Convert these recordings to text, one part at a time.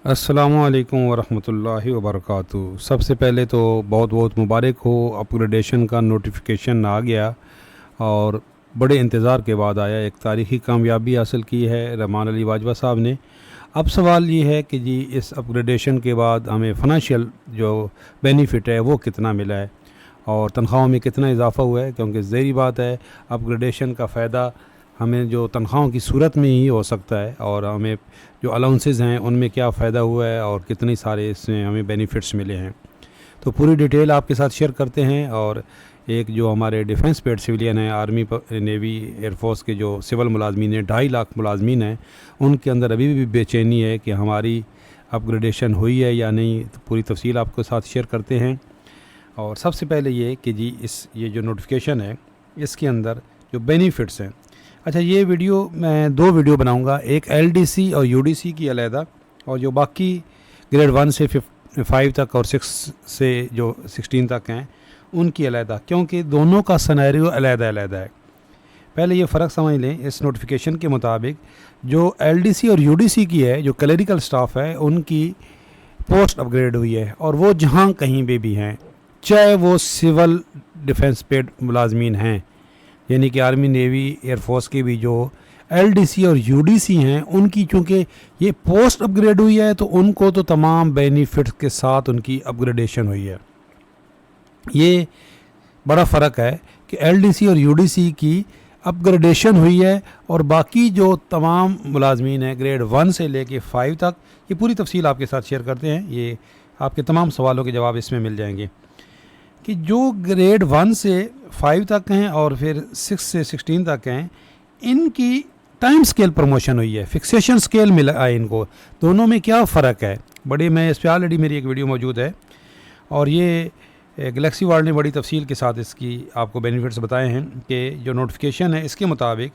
अस्सलामुअलैकुम वरहमतुल्लाहि वबरकातुहू। सबसे पहले तो बहुत बहुत मुबारक हो, अपग्रेडेशन का नोटिफिकेशन आ गया और बड़े इंतज़ार के बाद आया। एक तारीख़ी कामयाबी हासिल की है रहमान अली बाजवा साहब ने। अब सवाल ये है कि जी इस अपग्रेडेशन के बाद हमें फ़ाइनेंशियल जो बेनिफिट है वो कितना मिला है और तनख्वाहों में कितना इजाफ़ा हुआ है, क्योंकि ज़ाहिर बात है अपग्रेडेशन का फ़ायदा हमें जो तनख्वाहों की सूरत में ही हो सकता है और हमें जो अलाउंसेस हैं उनमें क्या फ़ायदा हुआ है और कितने सारे इसमें हमें बेनिफिट्स मिले हैं। तो पूरी डिटेल आपके साथ शेयर करते हैं। और एक जो हमारे डिफेंस पेड सिविलियन हैं, आर्मी नेवी एयरफोर्स के जो सिविल मुलाजमीन हैं, 2.5 लाख मुलाजमीन हैं, उनके अंदर अभी भी बेचैनी है कि हमारी अपग्रेडेशन हुई है या नहीं। तो पूरी तफसील आपके साथ शेयर करते हैं। और सबसे पहले ये कि जी ये जो नोटिफिकेशन है इसके अंदर जो बेनिफिट्स हैं। अच्छा, ये वीडियो मैं 2 वीडियो बनाऊंगा, एक LDC और UDC की अलहदा और जो बाकी ग्रेड 1 से 5 तक और 6 से जो 16 तक हैं उनकी अलहदा, क्योंकि दोनों का सिनेरियो अलहदा है। पहले ये फ़र्क समझ लें। इस नोटिफिकेशन के मुताबिक जो LDC और UDC की है, जो क्लरिकल स्टाफ है, उनकी पोस्ट अपग्रेड हुई है और वो जहाँ कहीं पे भी हैं, चाहे वो सिविल डिफेंस पेड मुलाजमीन हैं, यानी कि आर्मी नेवी एयरफोर्स की भी जो LDC और UDC हैं, उनकी चूँकि ये पोस्ट अपग्रेड हुई है तो उनको तो तमाम बेनिफिट्स के साथ उनकी अपग्रेडेशन हुई है। ये बड़ा फ़र्क है कि LDC और UDC की अपग्रेडेशन हुई है और बाकी जो तमाम मुलाजमीन हैं ग्रेड 1 से लेके 5 तक, ये पूरी तफसील आपके साथ शेयर करते हैं। ये आपके तमाम सवालों के जवाब इसमें मिल जाएंगे कि जो ग्रेड 1 से 5 तक हैं और फिर 6 से 16 तक हैं, इनकी टाइम स्केल प्रमोशन हुई है, फिक्सेशन स्केल मिला है इनको। दोनों में क्या फ़र्क है मैं इस पर ऑलरेडी मेरी एक वीडियो मौजूद है और ये गैलेक्सी वर्ल्ड ने बड़ी तफसील के साथ इसकी आपको बेनिफिट्स बताए हैं कि जो नोटिफिकेशन है इसके मुताबिक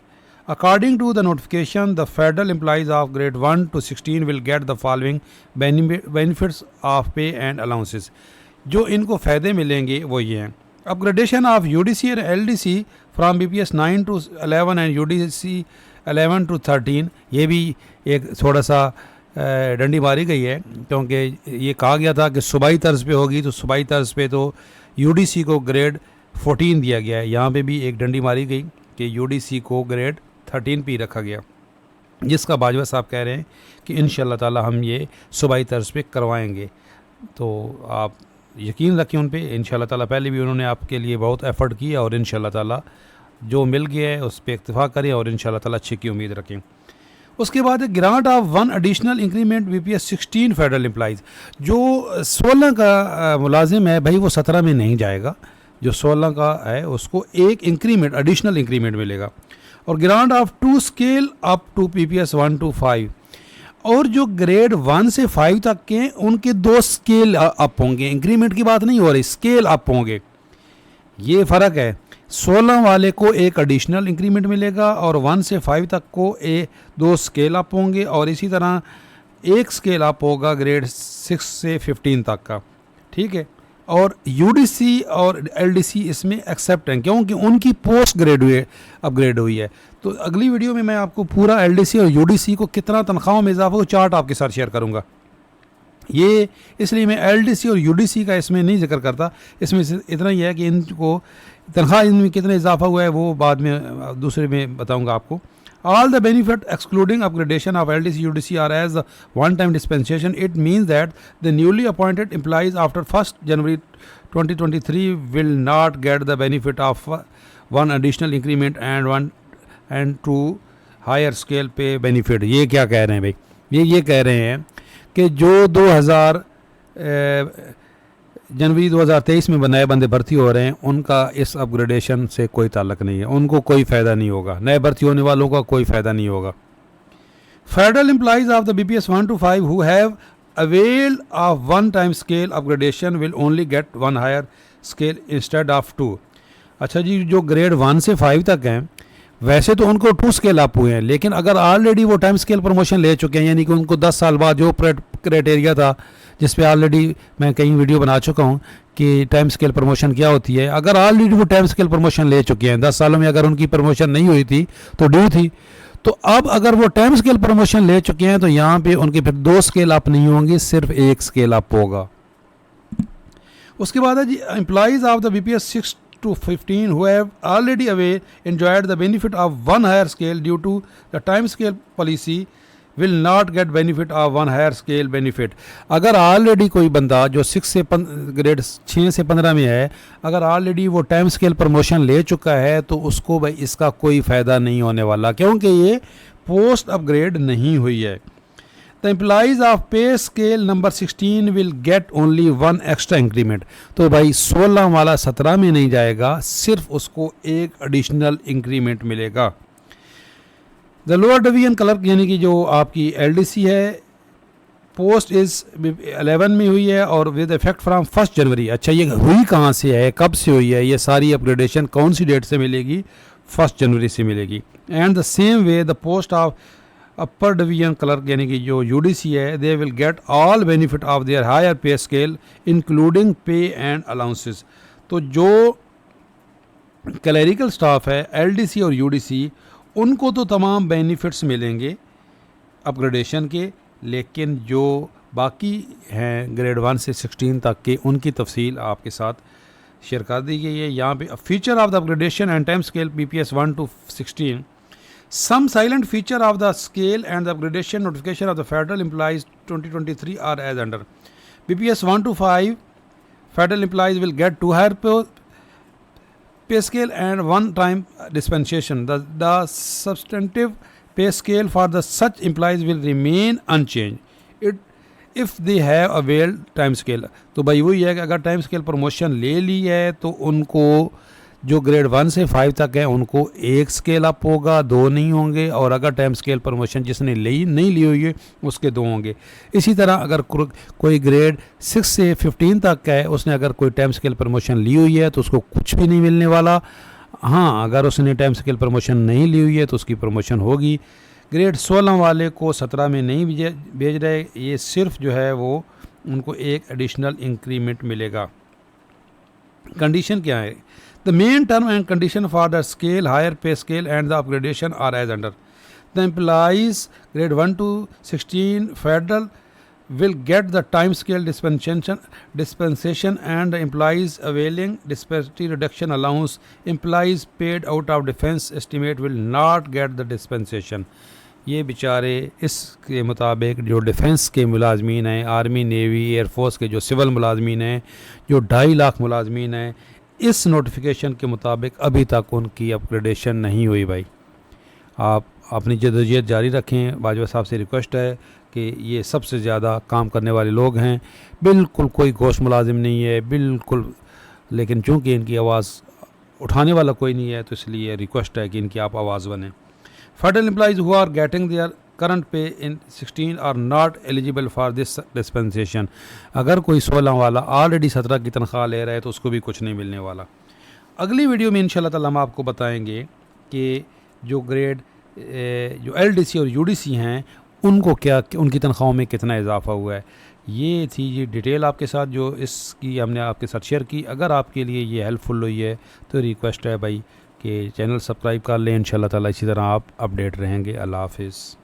according to the notification the federal employees of grade 1 to 16 will get the following benefits of pay and allowances. जो इनको फ़ायदे मिलेंगे वो ये हैं। अपग्रेडेशन ऑफ UDC और LDC from BPS 9 to 11 and UDC 11 to 13, ये भी एक थोड़ा सा डंडी मारी गई है, क्योंकि ये कहा गया था कि सूबाई तर्ज पे होगी, तो सूबाई तर्ज पे तो UDC को ग्रेड 14 दिया गया है। यहाँ पे भी एक डंडी मारी गई कि UDC को ग्रेड 13 पे रखा गया, जिसका बाजवा साहब कह रहे हैं कि इंशाअल्लाह ताला हम ये सूबाई तर्ज पे करवाएंगे। तो आप यकीन रखें उन पे, इंशाअल्लाह ताला। पहले भी उन्होंने आपके लिए बहुत एफ़र्ट किया और इंशाअल्लाह ताला जो मिल गया है उस पर इत्तेफाक करें और इंशाअल्लाह ताला अच्छे की उम्मीद रखें। उसके बाद grant of 1 additional increment BPS 16 federal employees. जो 16 का मुलाजिम है भाई, वो 17 में नहीं जाएगा। जो 16 का है उसको एक इंक्रीमेंट, एडिशनल इंक्रीमेंट मिलेगा। और grant of 2 scale up to BPS 1 to 5। और जो ग्रेड 1 से 5 तक के उनके 2 स्केल अप होंगे। इंक्रीमेंट की बात नहीं हो रही, स्केल अप होंगे। ये फ़र्क है। 16 वाले को एक एडिशनल इंक्रीमेंट मिलेगा और 1 से 5 तक को 2 स्केल अप होंगे और इसी तरह एक स्केल अप होगा ग्रेड 6 से 15 तक का। ठीक है। और UDC और LDC इसमें एक्सेप्ट हैं, क्योंकि उनकी पोस्ट ग्रेजुएट अपग्रेड हुई है। तो अगली वीडियो में मैं आपको पूरा LDC और UDC को कितना तनख्वाहों में इजाफा हो चार्ट आपके साथ शेयर करूंगा। ये इसलिए मैं LDC और UDC का इसमें नहीं जिक्र करता। इसमें इतना ही है कि इनको तनख्वाह इनमें कितना इजाफा हुआ है वो बाद में दूसरे में बताऊंगा आपको। All the benefit excluding upgradation of LDC UDC are as a one-time dispensation. It means that the newly appointed employees after 1st January 2023 will not get the benefit of one additional increment and 2 higher scale pay benefit. ये क्या कह रहे हैं भाई? ये कह रहे हैं कि जो 2000 जनवरी 2023 में नए बंदे भर्ती हो रहे हैं उनका इस अपग्रेडेशन से कोई ताल्लुक नहीं है, उनको कोई फ़ायदा नहीं होगा, नए भर्ती होने वालों का कोई फ़ायदा नहीं होगा। Federal employees of the BPS 1 to 5 who have availed of one time scale upgradation will only get 1 higher scale instead of 2। अच्छा जी, जो ग्रेड 1 से 5 तक हैं वैसे तो उनको 2 स्केल अप हुए हैं, लेकिन अगर ऑलरेडी वो टाइम स्केल प्रमोशन ले चुके हैं, यानी कि उनको 10 साल बाद जो क्राइटेरिया था जिस पे ऑलरेडी मैं कई वीडियो बना चुका हूँ कि टाइम स्केल प्रमोशन क्या होती है, अगर ऑलरेडी वो टाइम स्केल प्रमोशन ले चुके हैं, 10 सालों में अगर उनकी प्रमोशन नहीं हुई थी तो ड्यू थी, तो अब अगर वो टाइम स्केल प्रमोशन ले चुके हैं तो यहाँ पे उनके फिर 2 स्केल अप नहीं होंगे, सिर्फ 1 स्केल अप होगा। उसके बाद है जी employees of the BPS 6 to 15 who have already away enjoyed the benefit of one higher scale due to the time scale policy will not get benefit of one higher scale benefit। अगर already कोई बंदा जो 6 से grade 6 से 15 में है, अगर already वो टाइम स्केल प्रमोशन ले चुका है तो उसको भाई इसका कोई फ़ायदा नहीं होने वाला, क्योंकि ये पोस्ट अपग्रेड नहीं हुई है। The employees of pay scale number 16 will get only one extra increment। तो भाई 16 वाला 17 में नहीं जाएगा, सिर्फ उसको एक एडिशनल इंक्रीमेंट मिलेगा। द लोअर डिवीजन क्लर्क यानी कि जो आपकी LDC है, पोस्ट इज़ 11 में हुई है और विद इफेक्ट फ्रॉम 1 जनवरी। अच्छा, ये हुई कहाँ से है, कब से हुई है, ये सारी अपग्रेडेशन कौन सी डेट से मिलेगी? 1 जनवरी से मिलेगी। And the same way the post of upper division clerk यानी कि जो UDC है, they will get all benefit of their higher pay scale including pay and allowances. तो जो क्लरिकल स्टाफ है LDC और UDC, उनको तो तमाम बेनिफिट्स मिलेंगे अपग्रेडेशन के, लेकिन जो बाकी हैं ग्रेड 1 से 16 तक के, उनकी तफसील आपके साथ शेयर कर दी गई है। यहाँ pay feature of the upgradation and time scale BPS 1 to 16। Some silent feature of the scale and the upgradation notification of the federal employees 2023 are as under। BPS 1 to 5 federal employees will get 2 higher pay scale and 1 time dispensation। The substantive pay scale for the such employees will remain unchanged if they have availed time scale। तो भाई वही है कि अगर time scale promotion ले ली है तो उनको जो ग्रेड 1 से 5 तक है उनको 1 स्केल अप होगा, 2 नहीं होंगे। और अगर टाइम स्केल प्रमोशन जिसने नहीं ली हुई है उसके 2 होंगे। इसी तरह अगर कोई ग्रेड 6 से 15 तक का है, उसने अगर कोई टाइम स्केल प्रमोशन ली हुई है तो उसको कुछ भी नहीं मिलने वाला। हाँ, अगर उसने टाइम स्केल प्रमोशन नहीं ली हुई है तो उसकी प्रमोशन होगी। ग्रेड 16 वाले को 17 में नहीं भेज रहे, ये सिर्फ जो है वो उनको एक एडिशनल इंक्रीमेंट मिलेगा। कंडीशन क्या है? The main term and condition for the scale, higher pay scale and the upgradation are as under। The employees grade 1 to 16 federal will get the time scale dispensation and the employees availing disparity reduction allowance, employees paid out of defense estimate will not get the dispensation। ये बेचारे इसके मुताबिक जो defence के मुलाजमीन हैं, army navy air force के जो civil मुलाजमीन हैं, जो 2.5 लाख मुलाजमीन हैं, इस नोटिफिकेशन के मुताबिक अभी तक उनकी अपग्रेडेशन नहीं हुई। भाई आप अपनी जदोजहद जारी रखें। बाजवा साहब से रिक्वेस्ट है कि ये सबसे ज़्यादा काम करने वाले लोग हैं, बिल्कुल कोई गोश मुलाजिम नहीं है बिल्कुल, लेकिन चूँकि इनकी आवाज़ उठाने वाला कोई नहीं है तो इसलिए रिक्वेस्ट है कि इनकी आप आवाज़ बने। Federal employees who are getting their current pay in 16 are not eligible for this dispensation. अगर कोई 16 वाला ऑलरेडी 17 की तनख्वाह ले रहा है तो उसको भी कुछ नहीं मिलने वाला। अगली वीडियो में इंशाल्लाह ताला हम आपको बताएंगे कि जो ग्रेड जो LDC और UDC हैं उनको क्या, उनकी तनख्वाहों में कितना इजाफा हुआ है। ये थी ये डिटेल आपके साथ जो इसकी हमने आपके साथ शेयर की। अगर आपके लिए ये हेल्पफुल हुई है तो रिक्वेस्ट है भाई कि चैनल सब्सक्राइब कर लें। इंशाल्लाह ताला इसी तरह आप अपडेट रहेंगे। अल्लाह हाफिज़।